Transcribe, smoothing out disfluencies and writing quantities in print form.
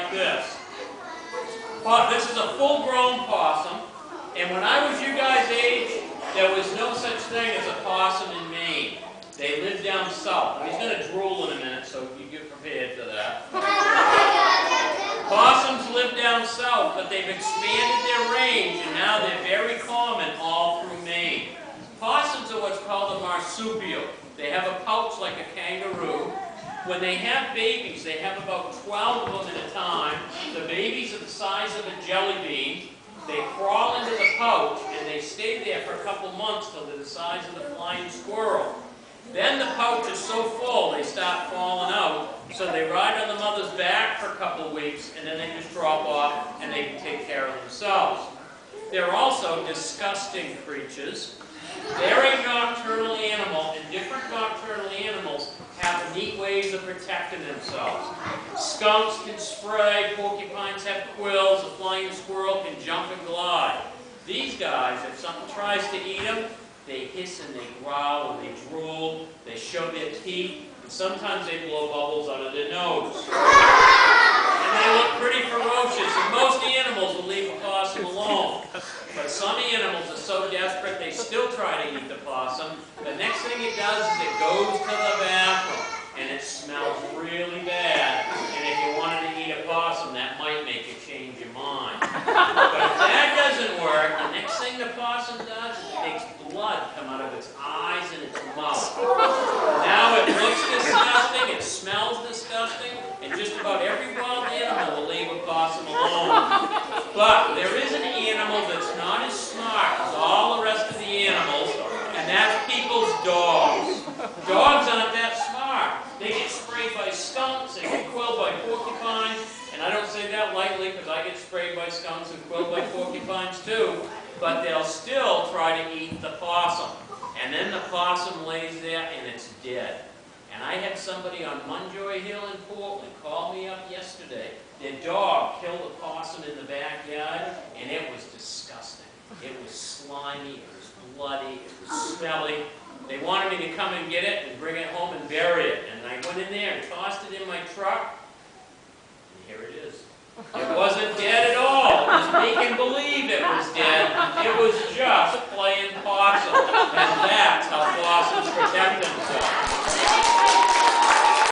like this. This is a full-grown possum, and when I was you guys' age, there was no such thing as a possum in Maine. They lived down south. He's going to drool in a minute, so you get prepared for that. Possums live down south, but they've expanded their range, and now they're very common all through Maine. Possums are what's called a marsupial. They have a pouch like a kangaroo. When they have babies, they have about 12 of them at a time. The babies are the size of a jelly bean. They crawl into the pouch, and they stay there for a couple months till they're the size of the flying squirrel. Then the pouch is so full, they start falling out. So they ride on the mother's back for a couple of weeks, and then they just drop off, and they can take care of themselves. They're also disgusting creatures. They're a nocturnal animal, and different nocturnal animals have neat ways of protecting themselves. Skunks can spray, porcupines have quills, a flying squirrel can jump and glide. These guys, if something tries to eat them, they hiss and they growl and they drool, they show their teeth, and sometimes they blow bubbles out of their nose. And they look pretty ferocious, and most animals will leave a possum alone. But some animals are so desperate they still try to eat the possum. The next thing it does is it goes to the bathroom, and it smells really bad. And if you wanted to eat a possum, that might make you change your mind. But if that doesn't work, the next thing the possum does is it makes blood come out of its eyes and its mouth. Now it looks disgusting, it smells disgusting, and just about every wild animal will leave a possum alone. But there is an animal that's not as smart as all the rest of the animals, and that's people's dogs. Dogs aren't that smart. They get sprayed by skunks, they get quilled by porcupines, and I don't say that lightly because I get sprayed by skunks and quilled by porcupines too, but they'll still try to eat the possum. And then the possum lays there and it's dead. And I had somebody on Munjoy Hill in Portland call me up yesterday. Their dog killed a possum in the backyard, and it was disgusting. It was slimy, it was bloody, it was smelly. They wanted me to come and get it and bring it home and bury it. And I went in there and tossed it in my truck, and here it is. It wasn't dead at all. It was making believe it was dead. It was just plain possum. And that's how possums protect themselves.